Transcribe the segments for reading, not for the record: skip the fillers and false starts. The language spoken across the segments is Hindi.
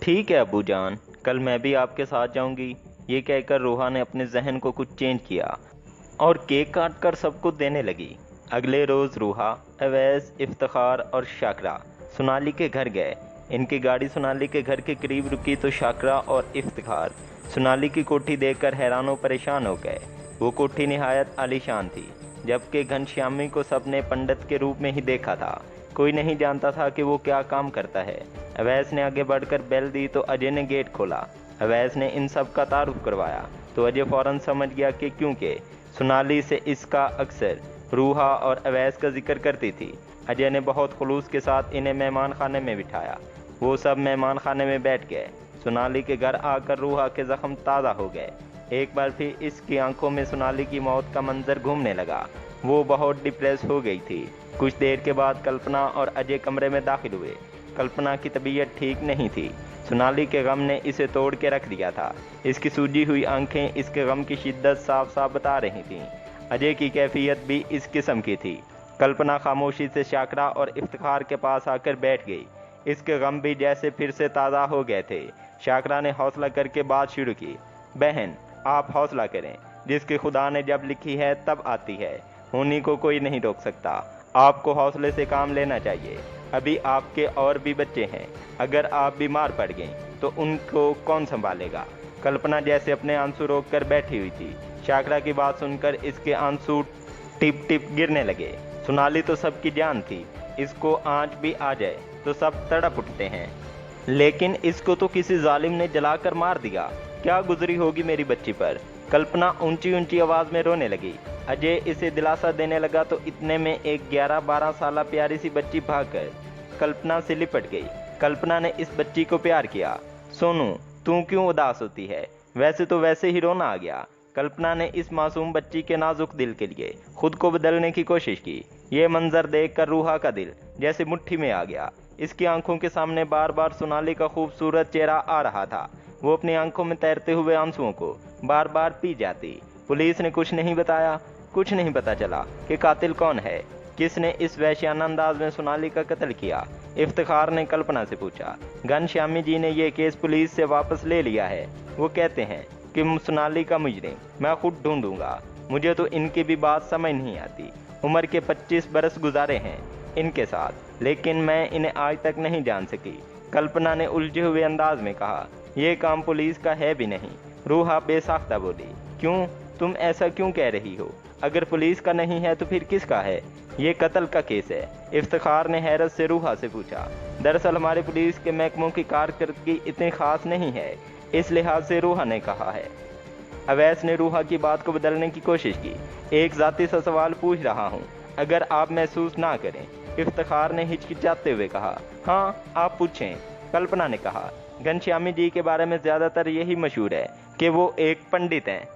ठीक है अब्बू जान, कल मैं भी आपके साथ जाऊंगी। ये कहकर रूहा ने अपने जहन को कुछ चेंज किया और केक काट कर सबको देने लगी। अगले रोज़ रूहा, अवैस, इफ्तिखार और शाकरा सोनाली के घर गए। इनकी गाड़ी सोनाली के घर के करीब रुकी तो शाकरा और इफ्तिखार सोनाली की कोठी देखकर हैरान और परेशान हो गए। वो कोठी निहायत आलीशान थी, जबकि घनश्यामी को सबने पंडित के रूप में ही देखा था। कोई नहीं जानता था कि वो क्या काम करता है। अवैस ने आगे बढ़कर बेल दी तो अजय ने गेट खोला। अवैस ने इन सब का तारुफ करवाया तो अजय फौरन समझ गया कि क्योंकि सोनाली से इसका अक्सर रूहा और अवैस का जिक्र करती थी। अजय ने बहुत खुलूस के साथ इन्हें मेहमान खाने में बिठाया। वो सब मेहमान खाने में बैठ गए। सोनाली के घर आकर रूहा के जख्म ताज़ा हो गए। एक बार फिर इसकी आंखों में सोनाली की मौत का मंजर घूमने लगा। वो बहुत डिप्रेस हो गई थी। कुछ देर के बाद कल्पना और अजय कमरे में दाखिल हुए। कल्पना की तबीयत ठीक नहीं थी। सोनाली के गम ने इसे तोड़ के रख दिया था। इसकी सूजी हुई आंखें इसके गम की शिद्दत साफ साफ बता रही थीं। अजय की कैफियत भी इस किस्म की थी। कल्पना खामोशी से शाकरा और इफ्तिखार के पास आकर बैठ गई। इसके गम भी जैसे फिर से ताज़ा हो गए थे। शाकरा ने हौसला करके बात शुरू की। बहन, आप हौसला करें। जिसकी खुदा ने जब लिखी है तब आती है। होनी को कोई नहीं रोक सकता। आपको हौसले से काम लेना चाहिए। अभी आपके और भी बच्चे हैं। अगर आप बीमार पड़ गए तो उनको कौन संभालेगा। कल्पना जैसे अपने आंसू रोक कर बैठी हुई थी। शाकरा की बात सुनकर इसके आंसू टिप टिप गिरने लगे। सोनाली तो सबकी जान थी। इसको आँच भी आ जाए तो सब तड़प उठते हैं, लेकिन इसको तो किसी जालिम ने जलाकर मार दिया। क्या गुजरी होगी मेरी बच्ची पर। कल्पना ऊंची ऊंची आवाज़ में रोने लगी। अजय इसे दिलासा देने लगा तो इतने में एक 11-12 साल प्यारी सी बच्ची भागकर कल्पना से लिपट गई। कल्पना ने इस बच्ची को प्यार किया। सोनू, तू क्यों उदास होती है। वैसे तो वैसे ही रोना आ गया। कल्पना ने इस मासूम बच्ची के नाजुक दिल के लिए खुद को बदलने की कोशिश की। ये मंजर देखकर रूहा का दिल जैसे मुट्ठी में आ गया। इसकी आंखों के सामने बार बार सोनाली का खूबसूरत चेहरा आ रहा था। वो अपनी आंखों में तैरते हुए आंसुओं को बार बार पी जाती। पुलिस ने कुछ नहीं बताया। कुछ नहीं पता चला कि कातिल कौन है, किसने इस वहशियाना अंदाज में सोनाली का कत्ल किया। इफ्तिखार ने कल्पना से पूछा। घनश्यामी जी ने यह केस पुलिस से वापस ले लिया है। वो कहते हैं कि सोनाली का मुजरिम मैं खुद ढूंढूंगा। मुझे तो इनकी भी बात समझ नहीं आती। उम्र के 25 बरस गुजारे हैं इनके साथ, लेकिन मैं इन्हें आज तक नहीं जान सकी। कल्पना ने उलझे हुए अंदाज में कहा। यह काम पुलिस का है भी नहीं। रूहा बेसाख्ता बोली। क्यों, तुम ऐसा क्यों कह रही हो। अगर पुलिस का नहीं है तो फिर किसका है। ये कत्ल का केस है। इफ्तिखार ने हैरत से रूहा से पूछा। दरअसल हमारे पुलिस के महकमों की कारकर्दगी इतनी खास नहीं है, इस लिहाज से रूहा ने कहा है। अवैस ने रूहा की बात को बदलने की कोशिश की। एक जाती सा सवाल पूछ रहा हूँ, अगर आप महसूस ना करें। इफ्तिखार ने हिचकिचाते हुए कहा। हाँ, आप पूछें। कल्पना ने कहा। घनश्यामी जी के बारे में ज़्यादातर यही मशहूर है कि वो एक पंडित हैं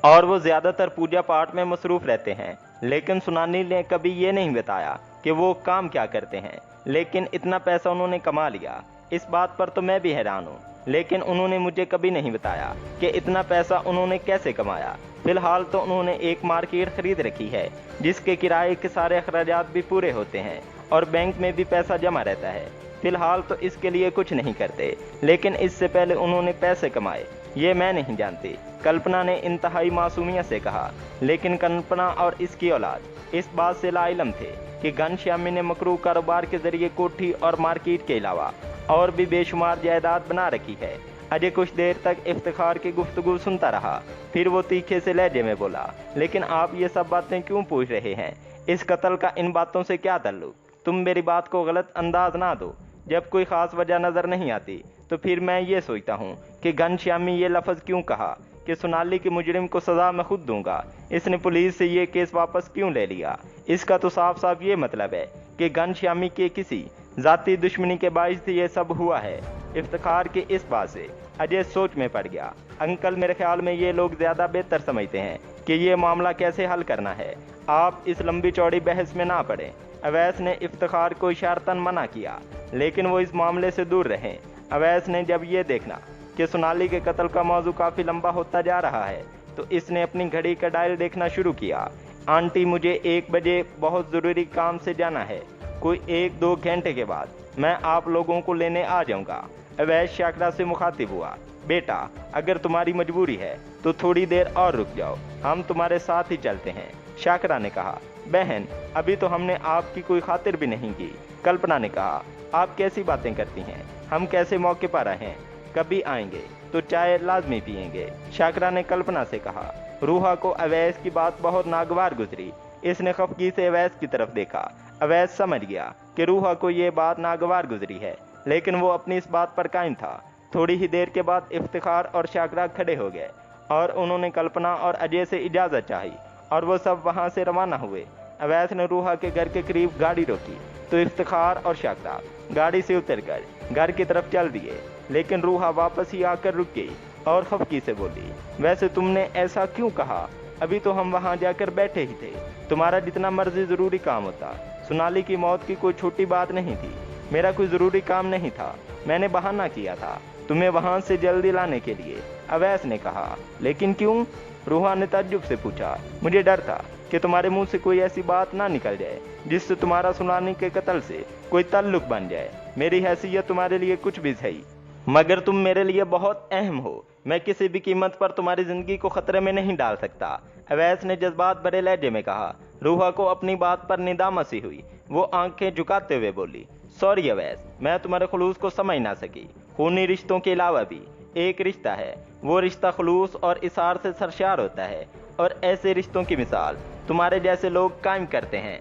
और वो ज़्यादातर पूजा पाठ में मसरूफ़ रहते हैं, लेकिन सोनाली ने कभी ये नहीं बताया कि वो काम क्या करते हैं। लेकिन इतना पैसा उन्होंने कमा लिया, इस बात पर तो मैं भी हैरान हूँ। लेकिन उन्होंने मुझे कभी नहीं बताया कि इतना पैसा उन्होंने कैसे कमाया। फिलहाल तो उन्होंने एक मार्केट खरीद रखी है जिसके किराए के सारे अखराजात भी पूरे होते हैं और बैंक में भी पैसा जमा रहता है। फिलहाल तो इसके लिए कुछ नहीं करते, लेकिन इससे पहले उन्होंने पैसे कमाए ये मैं नहीं जानती। कल्पना ने इंतहाई मासूमियत से कहा। लेकिन कल्पना और इसकी औलाद इस बात से लाइलम थे कि घनश्यामी ने मकरू कारोबार के जरिए कोठी और मार्केट के अलावा और भी बेशुमार जायदाद बना रखी है। अजय कुछ देर तक इफ्तिखार की गुफ्तगू सुनता रहा। फिर वो तीखे से लहजे में बोला। लेकिन आप ये सब बातें क्यों पूछ रहे हैं। इस कत्ल का इन बातों से क्या ताल्लुक। तुम मेरी बात को गलत अंदाज ना दो। जब कोई ख़ास वजह नज़र नहीं आती तो फिर मैं ये सोचता हूँ कि घनश्यामी ये लफ्ज़ क्यों कहा कि सोनाली के मुजरिम को सज़ा मैं खुद दूंगा। इसने पुलिस से ये केस वापस क्यों ले लिया। इसका तो साफ साफ ये मतलब है कि घनश्यामी के किसी ज़ाती दुश्मनी के बाइस ये सब हुआ है। इफ्तिखार के इस बात से अजय सोच में पड़ गया। अंकल, मेरे ख्याल में ये लोग ज़्यादा बेहतर समझते हैं कि ये मामला कैसे हल करना है। आप इस लंबी चौड़ी बहस में ना पड़ें। अवैस ने इफ्तिखार को इशारतन मना किया, लेकिन वो इस मामले से दूर रहें। अवैस ने जब ये देखना कि सोनाली के कत्ल का मौजू काफ़ी लंबा होता जा रहा है तो इसने अपनी घड़ी का डायल देखना शुरू किया। आंटी, मुझे 1 बजे बहुत ज़रूरी काम से जाना है। कोई 1-2 घंटे के बाद मैं आप लोगों को लेने आ जाऊंगा। अवैस शाकरा से मुखातिब हुआ, बेटा अगर तुम्हारी मजबूरी है तो थोड़ी देर और रुक जाओ, हम तुम्हारे साथ ही चलते हैं। शाकरा ने कहा, बहन अभी तो हमने आपकी कोई खातिर भी नहीं की। कल्पना ने कहा, आप कैसी बातें करती हैं, हम कैसे मौके पर आए हैं, कभी आएंगे तो चाय लाजमी पिएंगे। शाकरा ने कल्पना से कहा। रूहा को अवैस की बात बहुत नागवार गुजरी। इसने खफगी से अवैस की तरफ देखा। अवैस समझ गया कि रूहा को ये बात नागवार गुजरी है, लेकिन वो अपनी इस बात पर कायम था। थोड़ी ही देर के बाद इफ्तिखार और शाकरा खड़े हो गए और उन्होंने कल्पना और अजय से इजाज़त चाही और वो सब वहाँ से रवाना हुए। अवैस ने रूहा के घर के करीब गाड़ी रोकी तो इफ्तिखार और शाकरा गाड़ी से उतरकर घर की तरफ चल दिए, लेकिन रूहा वापस ही आकर रुक गई और खफगी से बोली, वैसे तुमने ऐसा क्यों कहा, अभी तो हम वहाँ जाकर बैठे ही थे, तुम्हारा जितना मर्जी ज़रूरी काम होता। सोनाली की मौत की कोई छोटी बात नहीं थी, मेरा कोई ज़रूरी काम नहीं था, मैंने बहाना किया था तुम्हें वहाँ से जल्दी लाने के लिए। अवैस ने कहा, लेकिन क्यों? रूहा ने ताज्जुब से पूछा, मुझे डर था कि तुम्हारे मुंह से कोई ऐसी बात ना निकल जाए जिससे तुम्हारा सोनाली के कत्ल से कोई ताल्लुक बन जाए। मेरी हैसियत तुम्हारे लिए कुछ भी सही, मगर तुम मेरे लिए बहुत अहम हो, मैं किसी भी कीमत पर तुम्हारी जिंदगी को खतरे में नहीं डाल सकता। अवैस ने जज्बात भरे लहजे में कहा। रूहा को अपनी बात पर निदामत सी हुई। वो आंखें झुकाते हुए बोली, सॉरी अवैस, मैं तुम्हारे खुलूस को समझ ना सकी। खूनी रिश्तों के अलावा भी एक रिश्ता है, वो रिश्ता खुलूस और इसार से सरशार होता है, और ऐसे रिश्तों की मिसाल तुम्हारे जैसे लोग कायम करते हैं।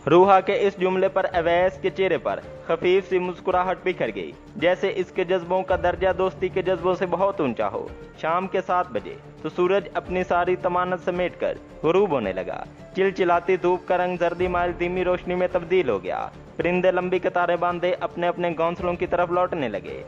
रूहा के इस जुमले पर अवैस के चेहरे पर खफीफ सी मुस्कुराहट बिखर गई, जैसे इसके जज्बों का दर्जा दोस्ती के जज्बों से बहुत ऊंचा हो। शाम के 7 बजे तो सूरज अपनी सारी तमानत समेटकर गुरूब होने लगा। चिलचिलाती धूप का रंग जर्दी माइल धीमी रोशनी में तब्दील हो गया। परिंदे लंबी कतारें बांधे अपने अपने घोंसलों की तरफ लौटने लगे।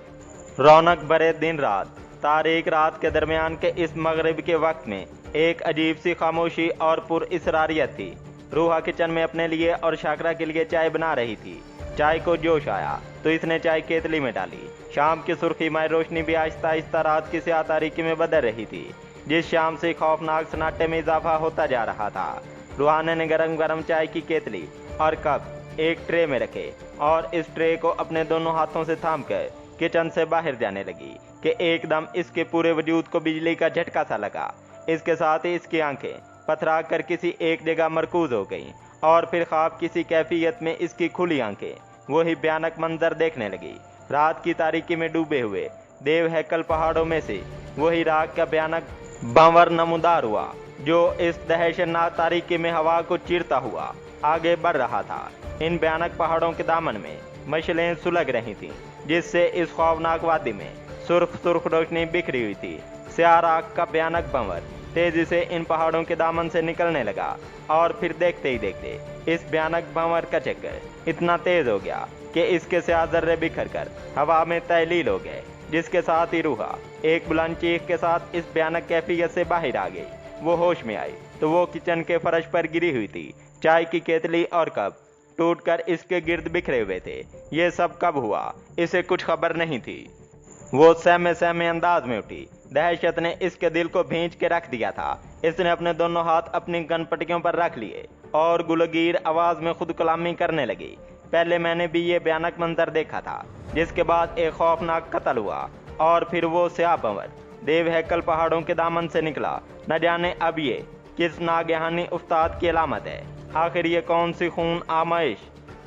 रौनक भरे दिन रात, तारीख रात के दरमियान के इस मगरिब के वक्त में एक अजीब सी खामोशी और पुरइसरारियत थी। रूहा किचन में अपने लिए और शाकरा के लिए चाय बना रही थी। चाय को जोश आया तो इसने चाय केतली में डाली। शाम की सुर्खीमय रोशनी भी आहिस्ता आहिस्ता रात की स्याह तारीकी में बदल रही थी, जिस शाम से खौफनाक सन्नाटे में इजाफा होता जा रहा था। रूहाना ने गरम गरम चाय की केतली और कप एक ट्रे में रखे और इस ट्रे को अपने दोनों हाथों से थामकर किचन से बाहर जाने लगी कि एकदम इसके पूरे वजूद को बिजली का झटका सा लगा। इसके साथ ही इसकी आंखें पथरा कर किसी एक जगह मरकूज हो गईं और फिर ख्वाब किसी कैफियत में इसकी खुली आंखें वही भयानक मंजर देखने लगी। रात की तारीकी में डूबे हुए देव हैकल पहाड़ों में से वही रात का भयानक बावर नमूदार हुआ, जो इस दहशतनाक तारीकी में हवा को चीरता हुआ आगे बढ़ रहा था। इन भयानक पहाड़ों के दामन में मशलें सुलग रही थीं, जिससे इस खौफनाक वादी में सुर्ख सुर्ख रोशनी बिखरी हुई थी। स्याह राख का भयानक भंवर तेजी से इन पहाड़ों के दामन से निकलने लगा और फिर देखते ही देखते इस भयानक भंवर का चक्कर इतना तेज हो गया कि इसके स्याह जर्रे बिखर कर हवा में तहलील हो गए, जिसके साथ ही रूहा एक बुलंद चीख के साथ इस भयानक कैफियत से बाहर आ गई। वो होश में आई तो वो किचन के फर्श पर गिरी हुई थी। चाय की केतली और कप टूटकर इसके गिर्द बिखरे हुए थे। ये सब कब हुआ इसे कुछ खबर नहीं थी। वो सहमे सहमे अंदाज में उठी। दहशत ने इसके दिल को भींच के रख दिया था। इसने अपने दोनों हाथ अपनी गन पट्टियों पर रख लिए और गुलगीर आवाज में खुद कलामी करने लगी। पहले मैंने भी ये भयानक मंजर देखा था, जिसके बाद एक खौफनाक कत्ल हुआ और फिर वो स्याह भंवर देव हैकल पहाड़ों के दामन से निकला। न जाने अब ये किस नागहानी उस्ताद की अलामत है। आखिर ये कौन सी खून आमाइश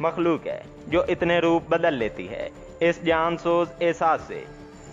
मखलूक है जो इतने रूप बदल लेती है। इस जान सोज एहसास से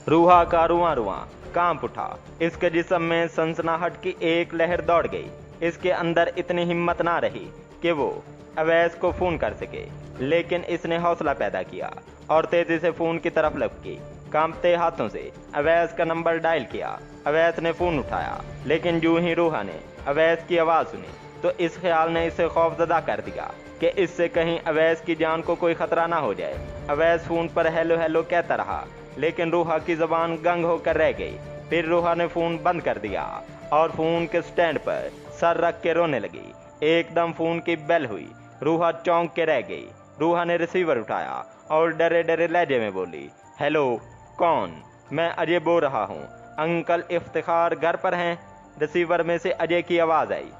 रूहा का रुआं रुआं कांप उठा। इसके जिस्म में सनसनाहट की एक लहर दौड़ गई। इसके अंदर इतनी हिम्मत ना रही कि वो अवैस को फोन कर सके, लेकिन इसने हौसला पैदा किया और तेजी से फोन की तरफ लपकी। कांपते हाथों से अवैस का नंबर डायल किया। अवैस ने फोन उठाया, लेकिन जो ही रूहा ने अवैस की आवाज सुनी तो इस ख्याल ने इसे खौफजदा कर दिया कि इससे कहीं अवैस की जान को कोई खतरा ना हो जाए। अवैस फोन पर हेलो हेलो कहता रहा, लेकिन रूहा की जबान गंग होकर रह गई। फिर रूहा ने फोन बंद कर दिया और फोन के स्टैंड पर सर रख के रोने लगी। एकदम फोन की बेल हुई। रूहा चौंक के रह गई। रूहा ने रिसीवर उठाया और डरे डरे लहजे में बोली, हेलो, कौन? मैं अजय बोल रहा हूँ। अंकल इफ्तिखार घर पर हैं? रिसीवर में से अजय की आवाज आई।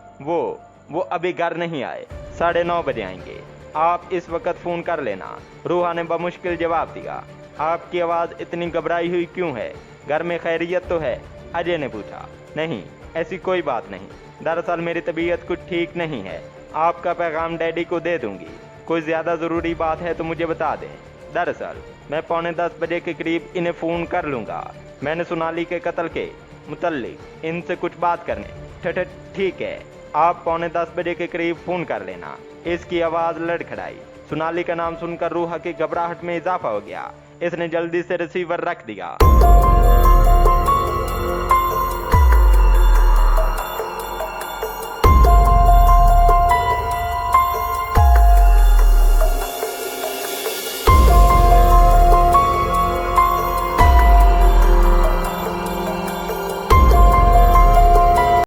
वो अभी घर नहीं आए, 9:30 बजे आएंगे। आप इस वक्त फोन कर लेना। रूहा ने बमुश्किल जवाब दिया। आपकी आवाज़ इतनी घबराई हुई क्यों है? घर में खैरियत तो है? अजय ने पूछा। नहीं, ऐसी कोई बात नहीं। दरअसल मेरी तबीयत कुछ ठीक नहीं है। आपका पैगाम डैडी को दे दूंगी। कोई ज़्यादा ज़रूरी बात है तो मुझे बता दें। दरअसल मैं 9:45 बजे के करीब इन्हें फ़ोन कर लूँगा। मैंने सोनाली के कत्ल के मुतल्लिक इनसे कुछ बात करने। ठीक है, आप 9:45 बजे के करीब फ़ोन कर लेना। इसकी आवाज़ लड़खड़ाई। सोनाली का नाम सुनकर रूहा की घबराहट में इजाफा हो गया। इसने जल्दी से रिसीवर रख दिया।